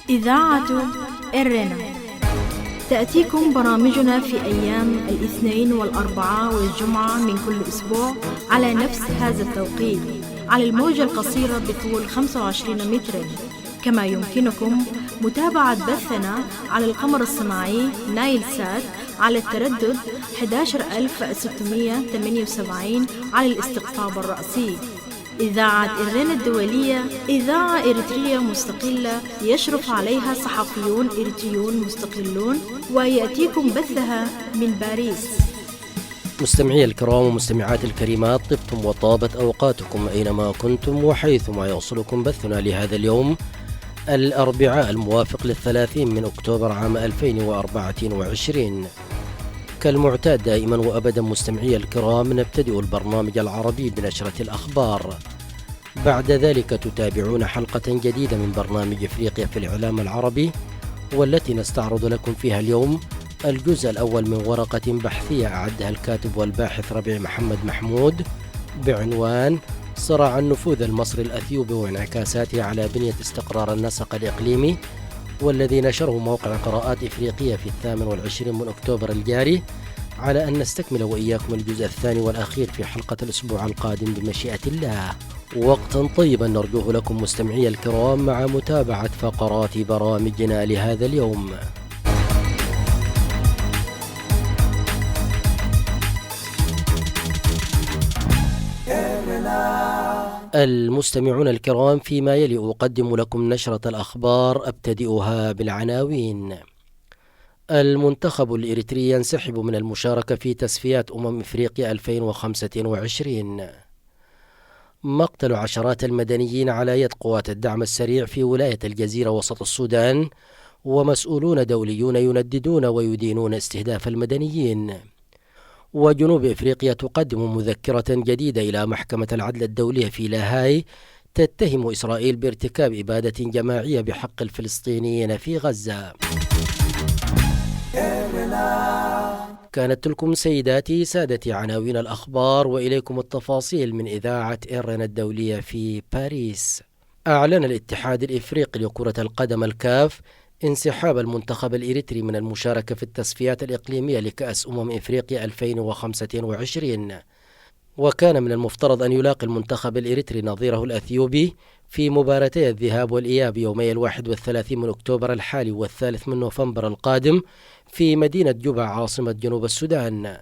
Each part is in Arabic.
إذاعة إرنا تأتيكم برامجنا في أيام الاثنين والأربعاء والجمعة من كل أسبوع على نفس هذا التوقيت على الموجة القصيرة بطول 25 مترا. كما يمكنكم متابعة بثنا على القمر الصناعي نايل سات على التردد 11678 على الاستقطاب الرأسي. إذاعة إرنا الدولية إذاعة إريترية مستقلة يشرف عليها صحفيون إريتريون مستقلون، ويأتيكم بثها من باريس. مستمعي الكرام ومستمعات الكريمات، طبتم وطابت أوقاتكم أينما كنتم وحيثما يوصلكم بثنا لهذا اليوم الأربعاء الموافق 30 من أكتوبر عام 2024. كالمعتاد دائما وأبدا مستمعي الكرام، نبتدئ البرنامج العربي بنشرة الأخبار. بعد ذلك تتابعون حلقة جديدة من برنامج إفريقيا في الإعلام العربي، والتي نستعرض لكم فيها اليوم الجزء الأول من ورقة بحثية أعدها الكاتب والباحث ربيع محمد محمود بعنوان صراع النفوذ المصري الأثيوبي وانعكاساته على بنية استقرار النسق الإقليمي، والذي نشره موقع قراءات إفريقية في 28 من أكتوبر الجاري، على أن نستكمل وإياكم الجزء الثاني والأخير في حلقة الأسبوع القادم بمشيئة الله. وقتا طيبا نرجوه لكم مستمعي الكرام مع متابعة فقرات برامجنا لهذا اليوم. المستمعون الكرام، فيما يلي أقدم لكم نشرة الأخبار، أبتدئها بالعناوين. المنتخب الإريتري ينسحب من المشاركة في تصفيات إفريقيا 2025. مقتل عشرات المدنيين على يد قوات الدعم السريع في ولاية الجزيرة وسط السودان، ومسؤولون دوليون ينددون ويدينون استهداف المدنيين. وجنوب إفريقيا تقدم مذكرة جديدة إلى محكمة العدل الدولية في لاهاي تتهم إسرائيل بارتكاب إبادة جماعية بحق الفلسطينيين في غزة. كانت تلكم سيداتي سادتي عناوين الأخبار، وإليكم التفاصيل من إذاعة إرنا الدولية في باريس. أعلن الاتحاد الإفريقي لكرة القدم الكاف انسحاب المنتخب الإريتري من المشاركة في التصفيات الإقليمية لكأس إفريقيا 2025. وكان من المفترض أن يلاقي المنتخب الإريتري نظيره الأثيوبي في مباراتي الذهاب والإياب يومي 31 من أكتوبر الحالي والثالث من نوفمبر القادم في مدينة جوبا عاصمة جنوب السودان.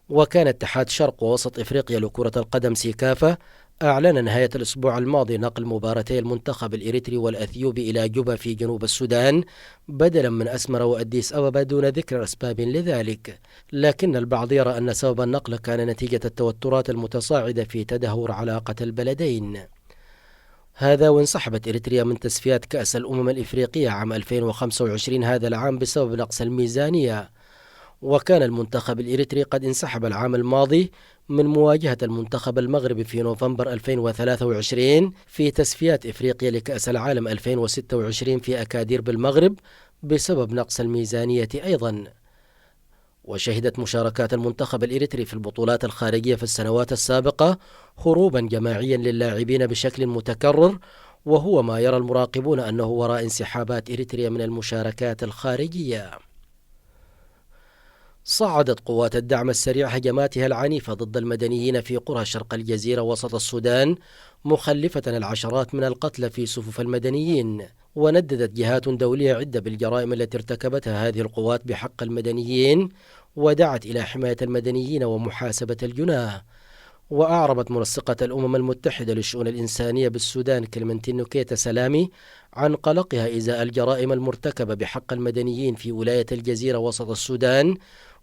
وكان اتحاد شرق ووسط إفريقيا لكرة القدم سيكافا أعلن نهاية الأسبوع الماضي نقل مباراتي المنتخب الإريتري والأثيوبي إلى جوبا في جنوب السودان بدلا من أسمرة وأديس أبابا دون ذكر أسباب لذلك، لكن البعض يرى أن سبب النقل كان نتيجة التوترات المتصاعدة في تدهور علاقة البلدين. هذا وانسحبت إريتريا من تصفيات كأس الإفريقية عام 2025 هذا العام بسبب نقص الميزانية. وكان المنتخب الإريتري قد انسحب العام الماضي من مواجهة المنتخب المغربي في نوفمبر 2023 في تصفيات إفريقيا لكأس العالم 2026 في أكادير بالمغرب بسبب نقص الميزانية أيضا. وشهدت مشاركات المنتخب الإريتري في البطولات الخارجية في السنوات السابقة هروبا جماعيا للاعبين بشكل متكرر، وهو ما يرى المراقبون أنه وراء انسحابات إريتريا من المشاركات الخارجية. صعدت قوات الدعم السريع هجماتها العنيفة ضد المدنيين في قرى شرق الجزيرة وسط السودان، مخلفة العشرات من القتلى في صفوف المدنيين. ونددت جهات دولية عدة بالجرائم التي ارتكبتها هذه القوات بحق المدنيين، ودعت إلى حماية المدنيين ومحاسبة الجناه. وأعربت منسقة الأمم المتحدة للشؤون الإنسانية بالسودان كلمنتين نكيتا سلامي عن قلقها إزاء الجرائم المرتكبة بحق المدنيين في ولاية الجزيرة وسط السودان،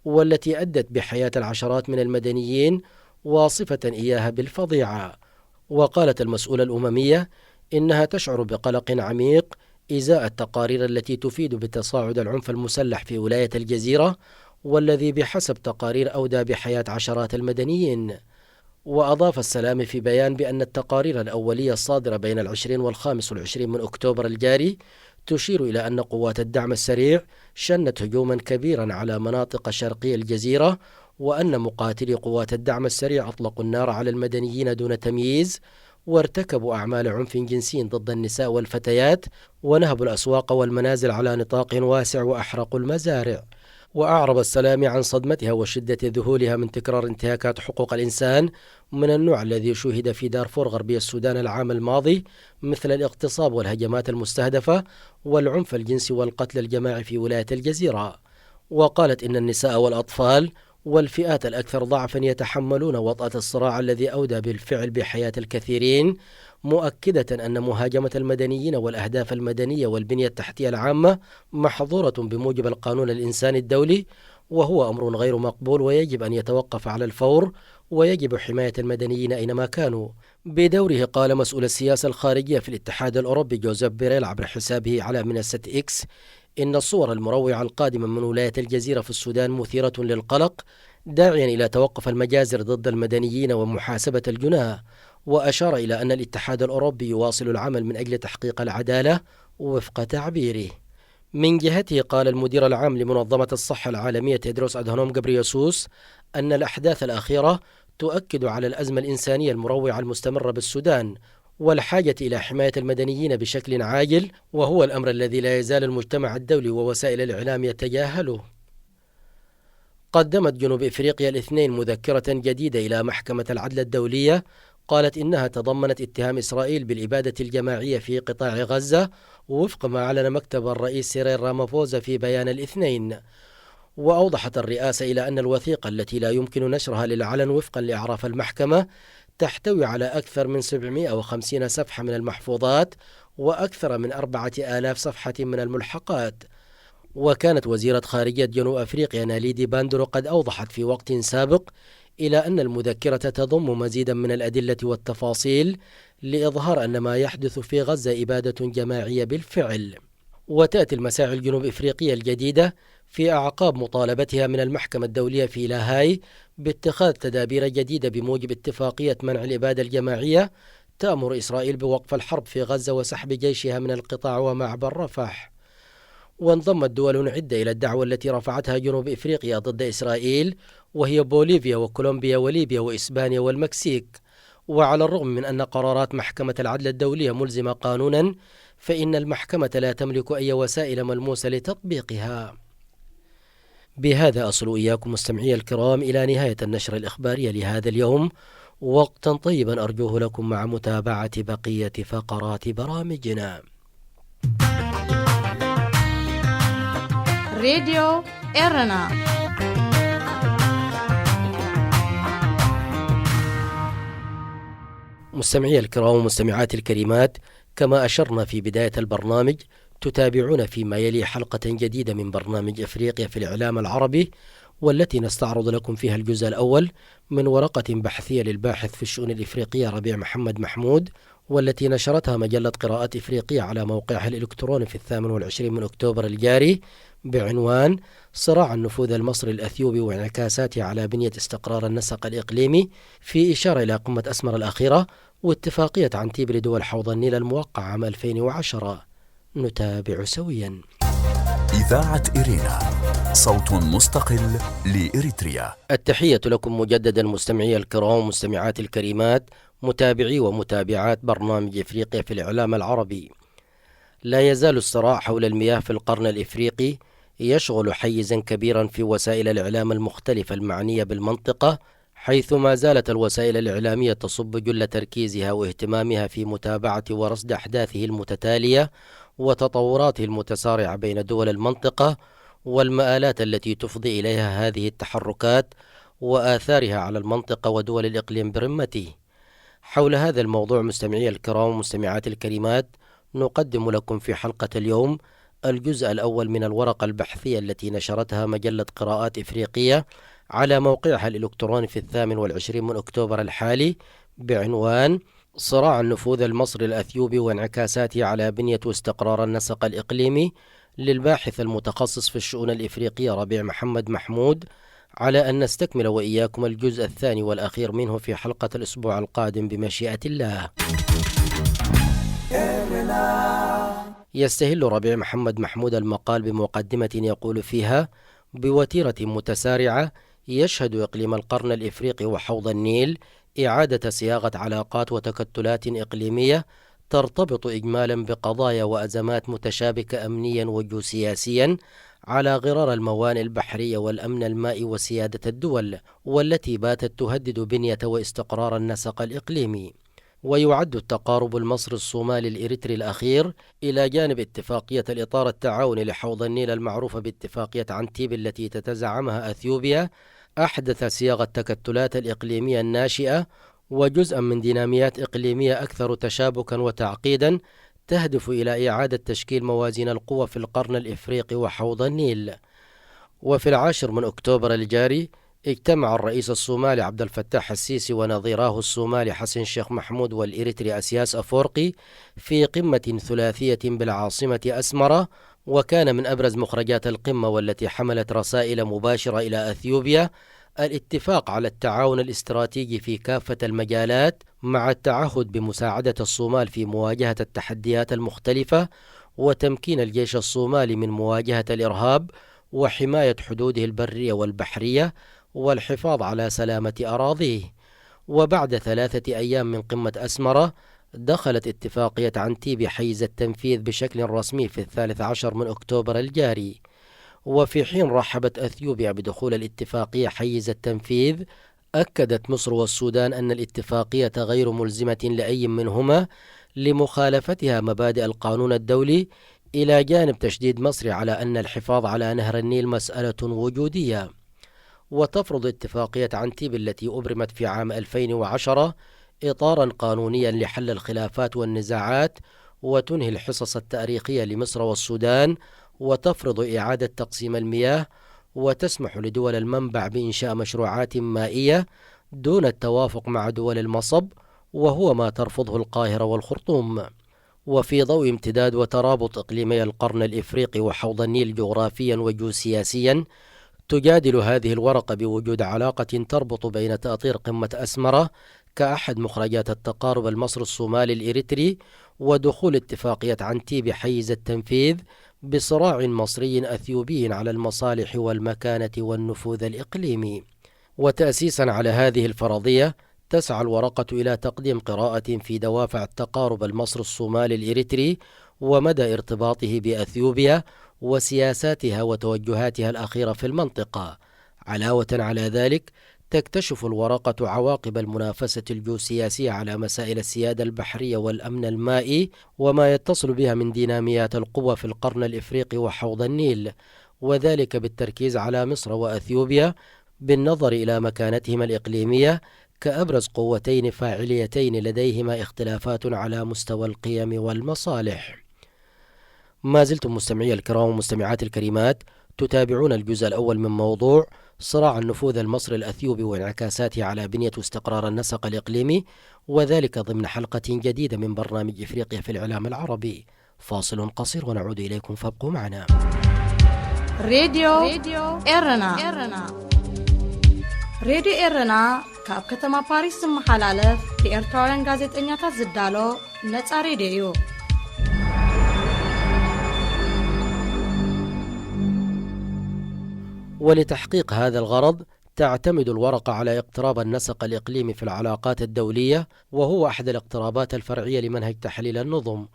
والتي أدت بحياة العشرات من المدنيين، واصفة إياها بالفظيعة. وقالت المسؤولة الأممية إنها تشعر بقلق عميق إزاء التقارير التي تفيد بتصاعد العنف المسلح في ولاية الجزيرة، والذي بحسب تقارير أودى بحياة عشرات المدنيين. وأضاف السلام في بيان بأن التقارير الأولية الصادرة بين 20 و25 من أكتوبر الجاري تشير إلى أن قوات الدعم السريع شنت هجوما كبيرا على مناطق شرقي الجزيرة، وأن مقاتلي قوات الدعم السريع أطلقوا النار على المدنيين دون تمييز، وارتكبوا أعمال عنف جنسي ضد النساء والفتيات، ونهبوا الأسواق والمنازل على نطاق واسع، وأحرقوا المزارع. وأعرب السلام عن صدمتها وشدة ذهولها من تكرار انتهاكات حقوق الإنسان من النوع الذي شوهد في دارفور غربي السودان العام الماضي، مثل الاغتصاب والهجمات المستهدفة والعنف الجنسي والقتل الجماعي في ولاية الجزيرة. وقالت إن النساء والأطفال والفئات الأكثر ضعفا يتحملون وطأة الصراع الذي أودى بالفعل بحياة الكثيرين، مؤكدة أن مهاجمة المدنيين والأهداف المدنية والبنية التحتية العامة محظورة بموجب القانون الإنساني الدولي، وهو أمر غير مقبول ويجب أن يتوقف على الفور، ويجب حماية المدنيين أينما كانوا. بدوره قال مسؤول السياسة الخارجية في الاتحاد الأوروبي جوزيف بيريل عبر حسابه على منصة إكس إن الصور المروعة القادمة من ولاية الجزيرة في السودان مثيرة للقلق، داعيا إلى توقف المجازر ضد المدنيين ومحاسبة الجناه. وأشار إلى أن الاتحاد الأوروبي يواصل العمل من أجل تحقيق العدالة وفق تعبيره. من جهته قال المدير العام لمنظمة الصحة العالمية تيدروس أدهانوم غبرييسوس أن الأحداث الأخيرة تؤكد على الأزمة الإنسانية المروعة المستمرة بالسودان، والحاجة إلى حماية المدنيين بشكل عاجل، وهو الأمر الذي لا يزال المجتمع الدولي ووسائل الإعلام يتجاهله. قدمت جنوب إفريقيا الاثنين مذكرة جديدة إلى محكمة العدل الدولية، قالت إنها تضمنت اتهام إسرائيل بالإبادة الجماعية في قطاع غزة وفق ما أعلن مكتب الرئيس سيريل رامافوزا في بيان الاثنين. وأوضحت الرئاسة إلى أن الوثيقة التي لا يمكن نشرها للعلن وفقا لأعراف المحكمة تحتوي على أكثر من 750 صفحة من المحفوظات وأكثر من 4000 صفحة من الملحقات. وكانت وزيرة خارجية جنوب أفريقيا ناليدي باندرو قد أوضحت في وقت سابق إلى أن المذكرة تضم مزيدا من الأدلة والتفاصيل لإظهار أن ما يحدث في غزة إبادة جماعية بالفعل. وتأتي المساعي الجنوب إفريقية الجديدة في أعقاب مطالبتها من المحكمة الدولية في لاهاي باتخاذ تدابير جديدة بموجب اتفاقية منع الإبادة الجماعية تأمر إسرائيل بوقف الحرب في غزة وسحب جيشها من القطاع ومعبر رفح. وانضمت دول عدة إلى الدعوة التي رفعتها جنوب إفريقيا ضد إسرائيل، وهي بوليفيا وكولومبيا وليبيا وإسبانيا والمكسيك. وعلى الرغم من أن قرارات محكمة العدل الدولية ملزمة قانونا، فإن المحكمة لا تملك أي وسائل ملموسة لتطبيقها. بهذا أصل إياكم مستمعي الكرام إلى نهاية النشر الإخباري لهذا اليوم، وقتا طيبا أرجوه لكم مع متابعة بقية فقرات برامجنا. راديو إيرنا. مستمعي الكرام ومستمعات الكريمات، كما أشرنا في بداية البرنامج، تتابعون فيما يلي حلقة جديدة من برنامج إفريقيا في الإعلام العربي، والتي نستعرض لكم فيها الجزء الأول من ورقة بحثية للباحث في الشؤون الإفريقية ربيع محمد محمود، والتي نشرتها مجلة قراءات إفريقية على موقعها الإلكتروني في 28 من أكتوبر الجاري بعنوان صراع النفوذ المصري الأثيوبي وانعكاساته على بنية استقرار النسق الإقليمي، في إشارة إلى قمة أسمر الأخيرة واتفاقية عنتيب لدول حوض النيل الموقع عام 2010. نتابع سويا. إذاعة إيرينا، صوت مستقل لإريتريا. التحية لكم مجددا مستمعي الكرام ومستمعات الكريمات، متابعي ومتابعات برنامج إفريقيا في الإعلام العربي. لا يزال الصراع حول المياه في القرن الإفريقي يشغل حيزا كبيرا في وسائل الإعلام المختلفة المعنية بالمنطقة، حيث ما زالت الوسائل الإعلامية تصب جل تركيزها واهتمامها في متابعة ورصد أحداثه المتتالية وتطوراته المتسارعة بين دول المنطقة، والمآلات التي تفضي إليها هذه التحركات وآثارها على المنطقة ودول الإقليم برمته. حول هذا الموضوع مستمعي الكرام ومستمعات الكريمات، نقدم لكم في حلقة اليوم الجزء الأول من الورقة البحثية التي نشرتها مجلة قراءات إفريقية على موقعها الإلكتروني في 28 من أكتوبر الحالي بعنوان صراع النفوذ المصري الأثيوبي وانعكاساته على بنية واستقرار النسق الإقليمي، للباحث المتخصص في الشؤون الإفريقية ربيع محمد محمود، على أن نستكمل وإياكم الجزء الثاني والأخير منه في حلقة الأسبوع القادم بمشيئة الله. يستهل ربيع محمد محمود المقال بمقدمة يقول فيها: بوتيرة متسارعة يشهد إقليم القرن الإفريقي وحوض النيل إعادة صياغة علاقات وتكتلات إقليمية ترتبط إجمالا بقضايا وأزمات متشابكة أمنيا وجيوسياسيا على غرار الموانئ البحرية والأمن المائي وسيادة الدول، والتي باتت تهدد بنية واستقرار النسق الإقليمي. ويعد التقارب المصري الصومالي الإريتري الأخير إلى جانب اتفاقية الإطار التعاوني لحوض النيل المعروفة باتفاقية عنتيب التي تتزعمها أثيوبيا أحدث صياغة التكتلات الإقليمية الناشئة وجزءا من ديناميات إقليمية أكثر تشابكا وتعقيدا تهدف إلى إعادة تشكيل موازين القوى في القرن الإفريقي وحوض النيل. وفي 10 أكتوبر الجاري اجتمع الرئيس الصومالي عبد الفتاح السيسي ونظيراه الصومالي حسن شيخ محمود والإريتري أسياس أفورقي في قمة ثلاثية بالعاصمة أسمرة، وكان من أبرز مخرجات القمة والتي حملت رسائل مباشرة إلى أثيوبيا الاتفاق على التعاون الاستراتيجي في كافة المجالات، مع التعهد بمساعدة الصومال في مواجهة التحديات المختلفة وتمكين الجيش الصومالي من مواجهة الإرهاب وحماية حدوده البرية والبحرية والحفاظ على سلامة أراضيه. وبعد 3 أيام من قمة أسمرة دخلت اتفاقية عنتيب حيز التنفيذ بشكل رسمي في 13 أكتوبر الجاري. وفي حين رحبت أثيوبيا بدخول الاتفاقية حيز التنفيذ، أكدت مصر والسودان أن الاتفاقية غير ملزمة لأي منهما لمخالفتها مبادئ القانون الدولي، إلى جانب تشديد مصر على أن الحفاظ على نهر النيل مسألة وجودية. وتفرض اتفاقية عنتيب التي أبرمت في عام 2010 إطارا قانونيا لحل الخلافات والنزاعات، وتنهي الحصص التاريخية لمصر والسودان، وتفرض إعادة تقسيم المياه، وتسمح لدول المنبع بإنشاء مشروعات مائية دون التوافق مع دول المصب، وهو ما ترفضه القاهرة والخرطوم. وفي ضوء امتداد وترابط إقليمي القرن الإفريقي وحوض النيل جغرافيا وجيوسياسيا، تجادل هذه الورقة بوجود علاقة تربط بين تأطير قمة أسمرة كأحد مخرجات التقارب المصري الصومالي الإريتري ودخول اتفاقية عنتيب حيز التنفيذ بصراع مصري أثيوبي على المصالح والمكانة والنفوذ الإقليمي. وتأسيسا على هذه الفرضية، تسعى الورقة إلى تقديم قراءة في دوافع التقارب المصري الصومالي الإريتري ومدى ارتباطه بأثيوبيا وسياساتها وتوجهاتها الأخيرة في المنطقة. علاوة على ذلك، تكتشف الورقة عواقب المنافسة الجيوسياسية على مسائل السيادة البحرية والأمن المائي وما يتصل بها من ديناميات القوى في القرن الإفريقي وحوض النيل، وذلك بالتركيز على مصر وأثيوبيا بالنظر إلى مكانتهما الإقليمية كأبرز قوتين فاعليتين لديهما اختلافات على مستوى القيم والمصالح. ما زلتم مستمعي الكرام ومستمعات الكريمات تتابعون الجزء الأول من موضوع صراع النفوذ المصري الأثيوبي وانعكاساته على بنية واستقرار النسق الإقليمي، وذلك ضمن حلقة جديدة من برنامج إفريقيا في الإعلام العربي. فاصل قصير ونعود إليكم، فابقوا معنا. راديو إيرنا راديو إيرنا كاب كتما باريس محلالف لإرتوارن غازيتنياتا زدالو نتا راديو. ولتحقيق هذا الغرض تعتمد الورقة على اقتراب النسق الإقليمي في العلاقات الدولية، وهو أحد الاقترابات الفرعية لمنهج تحليل النظم.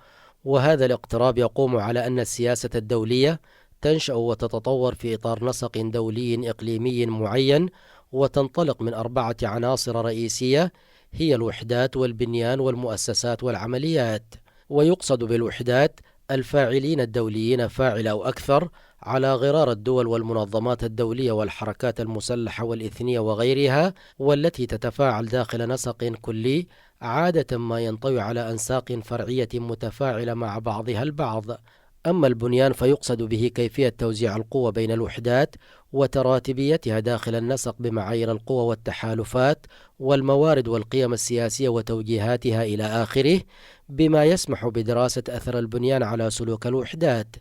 وهذا الاقتراب يقوم على أن السياسة الدولية تنشأ وتتطور في إطار نسق دولي إقليمي معين، وتنطلق من 4 عناصر رئيسية هي الوحدات والبنيان والمؤسسات والعمليات. ويقصد بالوحدات الفاعلين الدوليين فاعل أو أكثر على غرار الدول والمنظمات الدولية والحركات المسلحة والإثنية وغيرها، والتي تتفاعل داخل نسق كلي عادة ما ينطوي على أنساق فرعية متفاعلة مع بعضها البعض. أما البنيان فيقصد به كيفية توزيع القوى بين الوحدات وتراتبيتها داخل النسق بمعايير القوى والتحالفات والموارد والقيم السياسية وتوجيهاتها إلى آخره، بما يسمح بدراسة أثر البنيان على سلوك الوحدات.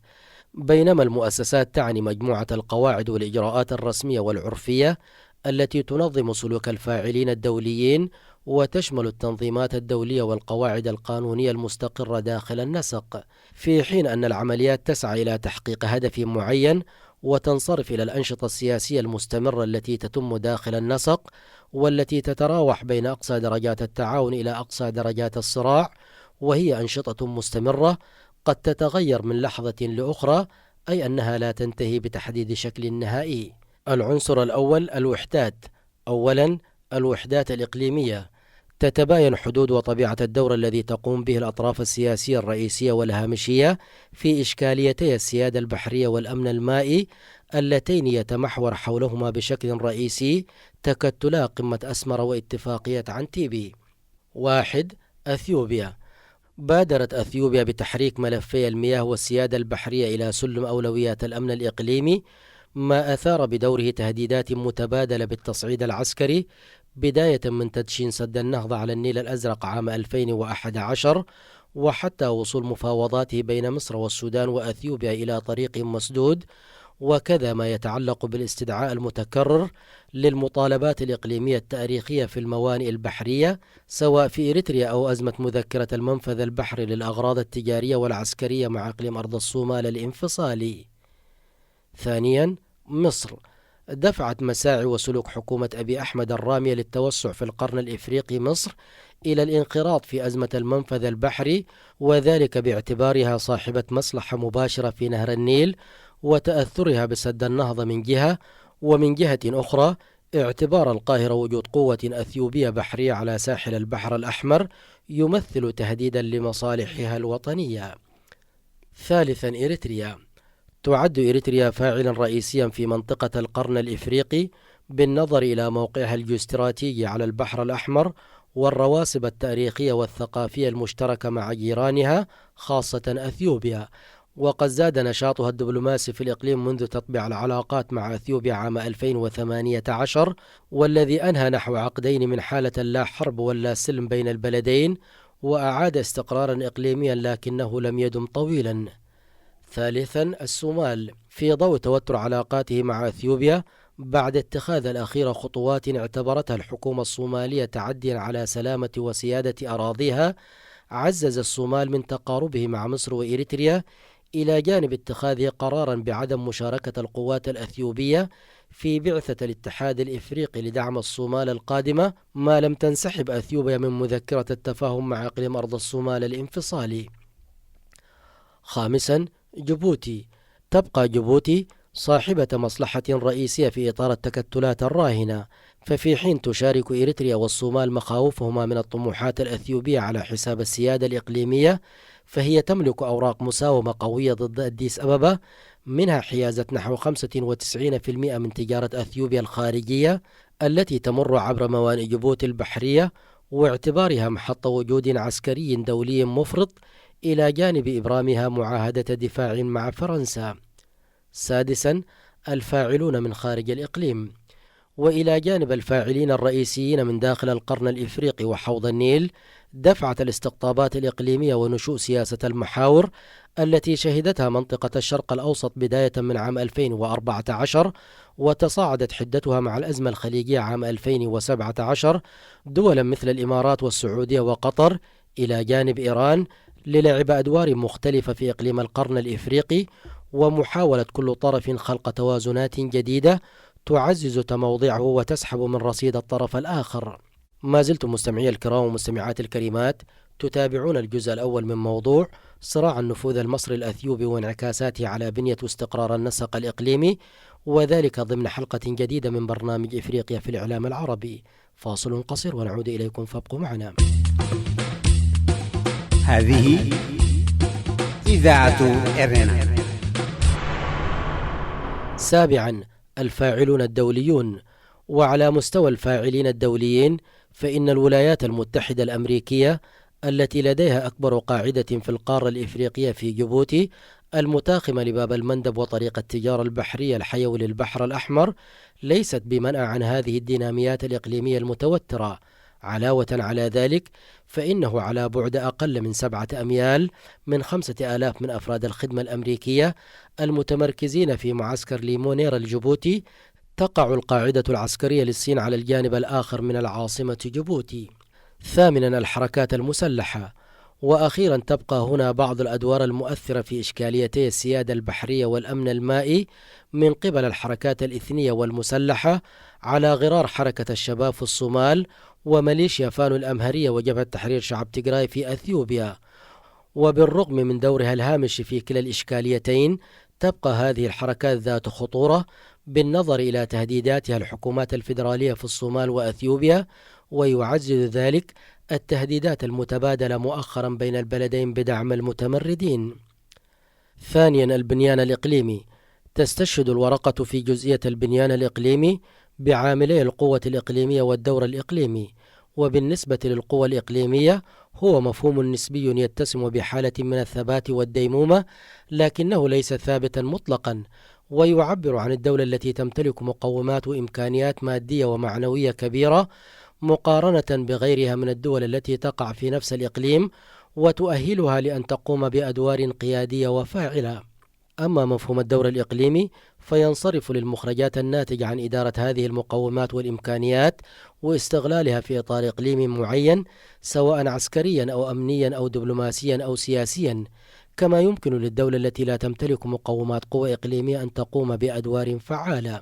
بينما المؤسسات تعني مجموعة القواعد والإجراءات الرسمية والعرفية التي تنظم سلوك الفاعلين الدوليين، وتشمل التنظيمات الدولية والقواعد القانونية المستقرة داخل النسق، في حين أن العمليات تسعى إلى تحقيق هدف معين وتنصرف إلى الأنشطة السياسية المستمرة التي تتم داخل النسق، والتي تتراوح بين أقصى درجات التعاون إلى أقصى درجات الصراع، وهي أنشطة مستمرة قد تتغير من لحظة لأخرى، أي أنها لا تنتهي بتحديد شكل نهائي. العنصر الأول الوحدات. أولا، الوحدات الإقليمية. تتباين حدود وطبيعة الدور الذي تقوم به الأطراف السياسية الرئيسية والهامشية في إشكاليتي السيادة البحرية والأمن المائي، اللتين يتمحور حولهما بشكل رئيسي تكتلا قمة أسمر واتفاقية عنتيبي. 1. أثيوبيا. بادرت أثيوبيا بتحريك ملفي المياه والسيادة البحرية إلى سلم أولويات الأمن الإقليمي، ما أثار بدوره تهديدات متبادلة بالتصعيد العسكري، بداية من تدشين سد النهضة على النيل الأزرق عام 2011 وحتى وصول مفاوضاته بين مصر والسودان وأثيوبيا إلى طريق مسدود، وكذا ما يتعلق بالاستدعاء المتكرر للمطالبات الإقليمية التاريخية في الموانئ البحرية، سواء في إريتريا أو أزمة مذكرة المنفذ البحري للأغراض التجارية والعسكرية مع إقليم أرض الصومال الانفصالي. ثانيا، مصر. دفعت مساعي وسلوك حكومة أبي أحمد الرامية للتوسع في القرن الإفريقي مصر إلى الانخراط في أزمة المنفذ البحري، وذلك باعتبارها صاحبة مصلحة مباشرة في نهر النيل وتأثرها بسد النهضة من جهة، ومن جهة أخرى اعتبار القاهرة وجود قوة أثيوبية بحرية على ساحل البحر الأحمر يمثل تهديدا لمصالحها الوطنية. ثالثا، إريتريا. تعد إريتريا فاعلا رئيسيا في منطقة القرن الإفريقي بالنظر إلى موقعها الجيوستراتيجي على البحر الأحمر والرواسب التاريخية والثقافية المشتركة مع جيرانها خاصة أثيوبيا، وقد زاد نشاطها الدبلوماسي في الإقليم منذ تطبيع العلاقات مع أثيوبيا عام 2018، والذي أنهى نحو عقدين من حالة لا حرب ولا سلم بين البلدين، وأعاد استقرارا إقليميا لكنه لم يدم طويلا. ثالثا، الصومال. في ضوء توتر علاقاته مع أثيوبيا بعد اتخاذ الأخير خطوات اعتبرتها الحكومة الصومالية تعديا على سلامة وسيادة أراضيها، عزز الصومال من تقاربه مع مصر وإريتريا، إلى جانب اتخاذه قرارا بعدم مشاركة القوات الأثيوبية في بعثة الاتحاد الإفريقي لدعم الصومال القادمة، ما لم تنسحب أثيوبيا من مذكرة التفاهم مع إقليم أرض الصومال الانفصالي. خامسا، جيبوتي. تبقى جيبوتي صاحبة مصلحة رئيسية في إطار التكتلات الراهنة، ففي حين تشارك إريتريا والصومال مخاوفهما من الطموحات الأثيوبية على حساب السيادة الإقليمية، فهي تملك أوراق مساومة قوية ضد أديس أبابا، منها حيازة نحو 95% من تجارة أثيوبيا الخارجية التي تمر عبر موانئ جيبوتي البحرية، واعتبارها محط وجود عسكري دولي مفرط، إلى جانب إبرامها معاهدة دفاع مع فرنسا. سادسا، الفاعلون من خارج الإقليم. وإلى جانب الفاعلين الرئيسيين من داخل القرن الإفريقي وحوض النيل، دفعت الاستقطابات الإقليمية ونشوء سياسة المحاور التي شهدتها منطقة الشرق الأوسط بداية من عام 2014، وتصاعدت حدتها مع الأزمة الخليجية عام 2017، دولا مثل الإمارات والسعودية وقطر إلى جانب إيران، للعب أدوار مختلفة في إقليم القرن الإفريقي، ومحاولة كل طرف خلق توازنات جديدة تعزز تموضعه وتسحب من رصيد الطرف الآخر. ما زلتم مستمعي الكرام ومستمعات الكريمات تتابعون الجزء الأول من موضوع صراع النفوذ المصري الأثيوبي وانعكاساته على بنية واستقرار النسق الإقليمي، وذلك ضمن حلقة جديدة من برنامج إفريقيا في الإعلام العربي. فاصل قصير ونعود إليكم، فابقوا معنا. هذه إذاعة إرنا. سابعا، الفاعلون الدوليون. وعلى مستوى الفاعلين الدوليين، فإن الولايات المتحدة الأمريكية التي لديها أكبر قاعدة في القارة الإفريقية في جيبوتي، المتاخمة لباب المندب وطريق التجارة البحرية الحيوي للبحر الأحمر، ليست بمنأى عن هذه الديناميات الإقليمية المتوترة. علاوة على ذلك، فإنه على بعد أقل من 7 أميال من 5000 من أفراد الخدمة الأمريكية المتمركزين في معسكر ليمونيرا الجيبوتي، تقع القاعدة العسكرية للصين على الجانب الآخر من العاصمة جيبوتي. ثامنا، الحركات المسلحة. وأخيرا تبقى هنا بعض الأدوار المؤثرة في إشكاليتي السيادة البحرية والأمن المائي من قبل الحركات الإثنية والمسلحة على غرار حركة الشباب في الصومال وميليشيا فانو الأمهرية وجبهة تحرير شعب تيغراي في أثيوبيا. وبالرغم من دورها الهامش في كلا الإشكاليتين تبقى هذه الحركات ذات خطورة بالنظر إلى تهديداتها الحكومات الفيدرالية في الصومال وأثيوبيا، ويعزز ذلك التهديدات المتبادلة مؤخرا بين البلدين بدعم المتمردين. ثانيا، البنيان الإقليمي. تستشهد الورقة في جزئية البنيان الإقليمي بعاملي القوة الإقليمية والدور الإقليمي. وبالنسبة للقوى الإقليمية هو مفهوم نسبي يتسم بحالة من الثبات والديمومة، لكنه ليس ثابتا مطلقا، ويعبر عن الدولة التي تمتلك مقومات وإمكانيات مادية ومعنوية كبيرة مقارنة بغيرها من الدول التي تقع في نفس الإقليم وتؤهلها لأن تقوم بأدوار قيادية وفاعلة. أما مفهوم الدور الإقليمي فينصرف للمخرجات الناتجة عن إدارة هذه المقومات والإمكانيات واستغلالها في إطار إقليم معين، سواء عسكريا أو أمنيا أو دبلوماسيا أو سياسيا، كما يمكن للدولة التي لا تمتلك مقومات قوى إقليمية أن تقوم بأدوار فعالة.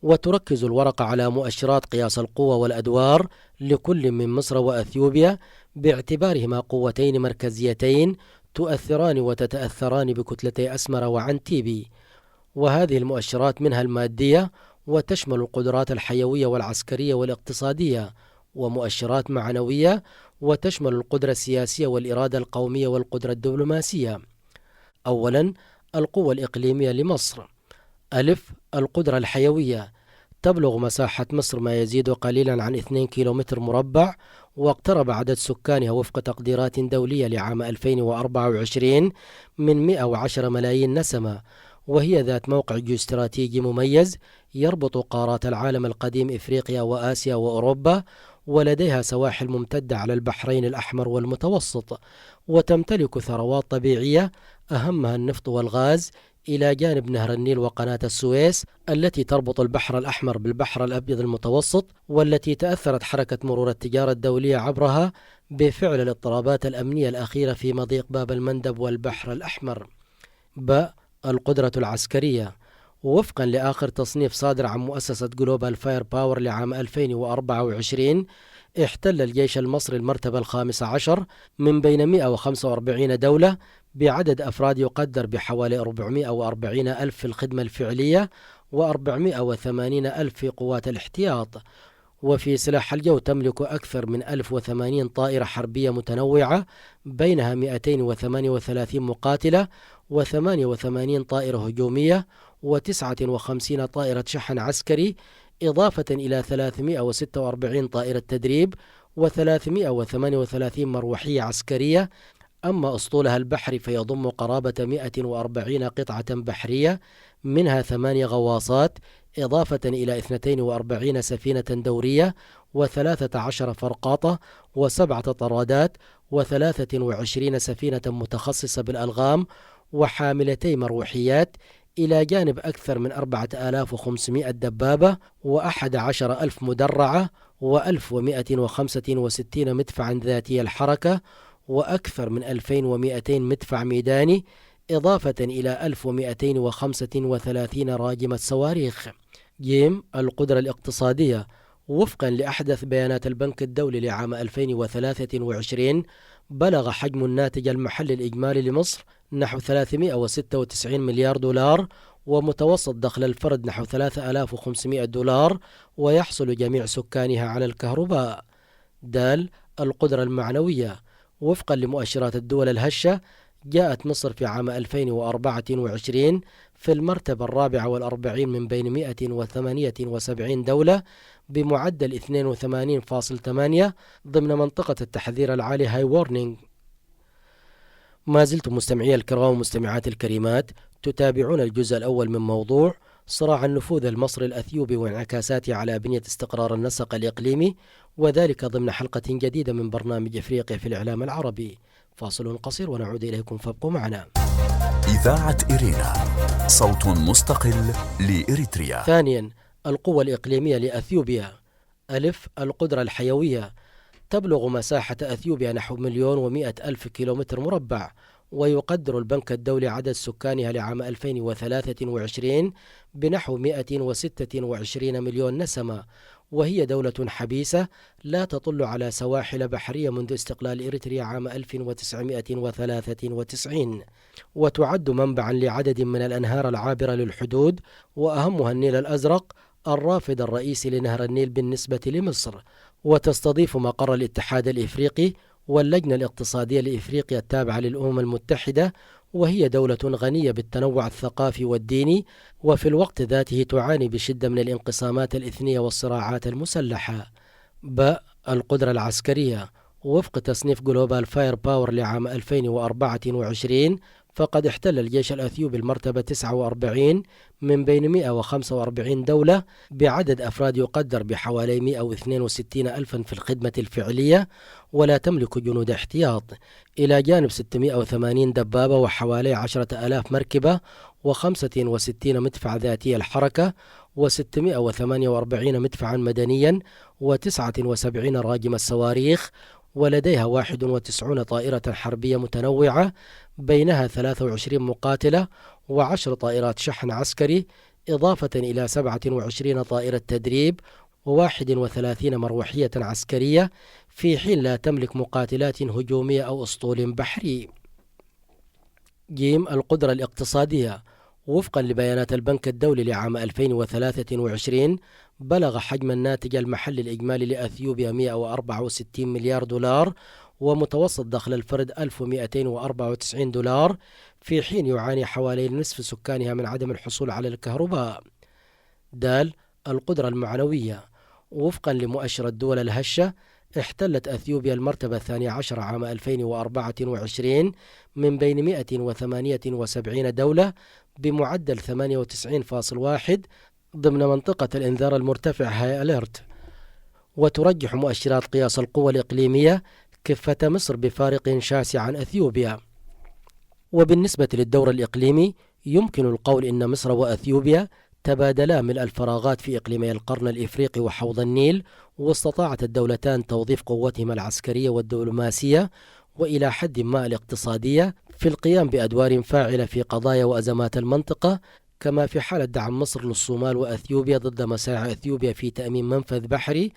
وتركز الورقة على مؤشرات قياس القوة والأدوار لكل من مصر وأثيوبيا باعتبارهما قوتين مركزيتين تؤثران وتتأثران بكتلتي أسمر وعنتيبي. وهذه المؤشرات منها المادية وتشمل القدرات الحيوية والعسكرية والاقتصادية، ومؤشرات معنوية وتشمل القدرة السياسية والإرادة القومية والقدرة الدبلوماسية. أولا، القوة الإقليمية لمصر. ألف، القدرة الحيوية. تبلغ مساحة مصر ما يزيد قليلا عن 2 كيلومتر مربع، واقترب عدد سكانها وفق تقديرات دولية لعام 2024 من 110 ملايين نسمة، وهي ذات موقع جيوستراتيجي مميز يربط قارات العالم القديم إفريقيا وآسيا وأوروبا، ولديها سواحل ممتدة على البحرين الأحمر والمتوسط، وتمتلك ثروات طبيعية أهمها النفط والغاز، إلى جانب نهر النيل وقناة السويس التي تربط البحر الأحمر بالبحر الأبيض المتوسط، والتي تأثرت حركة مرور التجارة الدولية عبرها بفعل الاضطرابات الأمنية الأخيرة في مضيق باب المندب والبحر الأحمر. ب، القدرة العسكرية. ووفقا لآخر تصنيف صادر عن مؤسسة جلوبال فاير باور لعام 2024 احتل الجيش المصري المرتبة 15 من بين 145 دولة بعدد أفراد يقدر بحوالي 440 ألف في الخدمة الفعلية و480 ألف في قوات الاحتياط. وفي سلاح الجو تملك أكثر من 1080 طائرة حربية متنوعة، بينها 238 مقاتلة و88 طائرة هجومية و59 طائرة شحن عسكري، إضافة إلى 346 طائرة تدريب و338 مروحية عسكرية. أما أسطولها البحري فيضم قرابة 140 قطعة بحرية، منها 8 غواصات، إضافة إلى 42 سفينة دورية و13 فرقاطة و7 طرادات و23 سفينة متخصصة بالألغام وحاملتي مروحيات، إلى جانب أكثر من 4500 دبابة و11,000 مدرعة و1165 مدفعا ذاتي الحركة وأكثر من 2200 مدفع ميداني، إضافة إلى 1235 راجمة صواريخ. جيم، القدرة الاقتصادية. وفقا لأحدث بيانات البنك الدولي لعام 2023 بلغ حجم الناتج المحلي الإجمالي لمصر نحو 396 مليار دولار، ومتوسط دخل الفرد نحو 3500 دولار، ويحصل جميع سكانها على الكهرباء. د، القدرة المعنوية. وفقا لمؤشرات الدول الهشة جاءت مصر في عام 2024 في المرتبة 44 من بين 178 دولة بمعدل 82.8 ضمن منطقة التحذير العالي هاي وورنينج. ما زلتم مستمعي الكرام ومستمعات الكريمات تتابعون الجزء الأول من موضوع صراع النفوذ المصري الأثيوبي وانعكاساته على بنية استقرار النسق الإقليمي، وذلك ضمن حلقة جديدة من برنامج إفريقيا في الإعلام العربي. فاصل قصير ونعود إليكم، فابقوا معنا. إذاعة إرينا، صوت مستقل لإريتريا. ثانيا، القوة الإقليمية لأثيوبيا. ألف، القدرة الحيوية. تبلغ مساحة أثيوبيا نحو 1,100,000 كيلومتر مربع، ويقدر البنك الدولي عدد سكانها لعام 2023 بنحو 126 مليون نسمة، وهي دولة حبيسة لا تطل على سواحل بحرية منذ استقلال إريتريا عام 1993، وتعد منبعا لعدد من الأنهار العابرة للحدود، وأهمها النيل الأزرق الرافد الرئيسي لنهر النيل بالنسبة لمصر، وتستضيف مقر الاتحاد الإفريقي واللجنة الاقتصادية لإفريقيا التابعة للأمم المتحدة، وهي دولة غنية بالتنوع الثقافي والديني، وفي الوقت ذاته تعاني بشدة من الانقسامات الإثنية والصراعات المسلحة. القدرة العسكرية. وفق تصنيف جلوبال فاير باور لعام 2024 فقد احتل الجيش الأثيوبي المرتبة 49 من بين 145 دولة، بعدد أفراد يقدر بحوالي 162 ألفا في الخدمة الفعلية، ولا تملك جنود احتياط، إلى جانب 680 دبابة وحوالي 10,000 مركبة و65 مدفع ذاتي الحركة و648 مدفعا مدنيا و79 راجم الصواريخ، ولديها 91 طائرة حربية متنوعة بينها 23 مقاتلة و10 طائرات شحن عسكري، إضافة إلى 27 طائرة تدريب و31 مروحية عسكرية، في حين لا تملك مقاتلات هجومية أو أسطول بحري. القدرة الاقتصادية. وفقا لبيانات البنك الدولي لعام 2023 بلغ حجم الناتج المحلي الإجمالي لأثيوبيا 164 مليار دولار، ومتوسط دخل الفرد 1294 دولار، في حين يعاني حوالي نصف سكانها من عدم الحصول على الكهرباء. القدرة المعنوية. وفقا لمؤشر الدول الهشة احتلت أثيوبيا المرتبة 12 عام 2024 من بين 178 دولة بمعدل 98.1 ضمن منطقة الإنذار المرتفع هاي أليرت. وترجح مؤشرات قياس القوى الإقليمية كفة مصر بفارق شاسع عن أثيوبيا. وبالنسبة للدور الإقليمي يمكن القول إن مصر وأثيوبيا تبادلا ملء الفراغات في إقليمي القرن الإفريقي وحوض النيل، واستطاعت الدولتان توظيف قوتهما العسكرية والدبلوماسية وإلى حد ما الاقتصادية في القيام بأدوار فاعلة في قضايا وأزمات المنطقة، كما في حالة دعم مصر للصومال وأثيوبيا ضد مساعي أثيوبيا في تأمين منفذ بحري،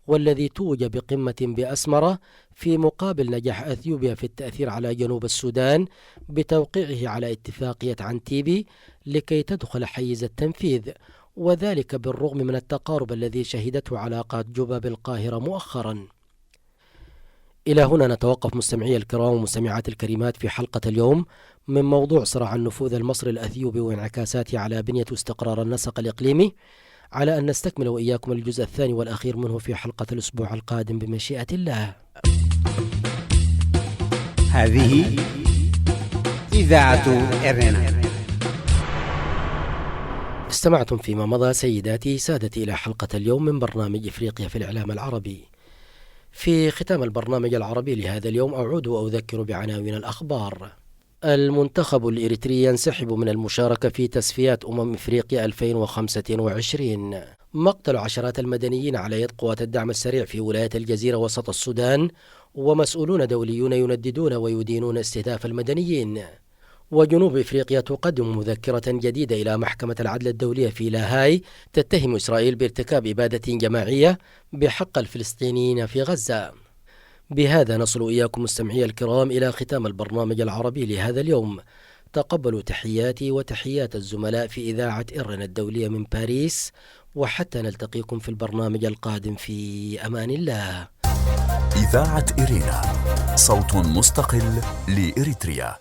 والذي توج بقمة بأسمرة، في مقابل نجاح أثيوبيا في التأثير على جنوب السودان بتوقيعه على اتفاقية عنتيبي لكي تدخل حيز التنفيذ، وذلك بالرغم من التقارب الذي شهدته علاقات جوبا بالقاهرة مؤخرا. إلى هنا نتوقف مستمعي الكرام ومستمعات الكريمات في حلقة اليوم من موضوع صراع النفوذ المصري الأثيوبي وانعكاساته على بنية واستقرار النسق الإقليمي، على أن نستكمل وإياكم الجزء الثاني والأخير منه في حلقة الأسبوع القادم بمشيئة الله. هذه إذاعة إرنا. استمعتم فيما مضى سيداتي سادتي إلى حلقة اليوم من برنامج إفريقيا في الإعلام العربي. في ختام البرنامج العربي لهذا اليوم أعود وأذكر بعناوين الأخبار. المنتخب الإريتري ينسحب من المشاركة في تصفيات إفريقيا 2025. مقتل عشرات المدنيين على يد قوات الدعم السريع في ولاية الجزيرة وسط السودان، ومسؤولون دوليون ينددون ويدينون استهداف المدنيين. وجنوب إفريقيا تقدم مذكرة جديدة إلى محكمة العدل الدولية في لاهاي تتهم إسرائيل بارتكاب إبادة جماعية بحق الفلسطينيين في غزة. بهذا نصل إياكم مستمعي الكرام إلى ختام البرنامج العربي لهذا اليوم. تقبلوا تحياتي وتحيات الزملاء في إذاعة إرنا الدولية من باريس، وحتى نلتقيكم في البرنامج القادم في أمان الله. إذاعة إرنا، صوت مستقل لإريتريا.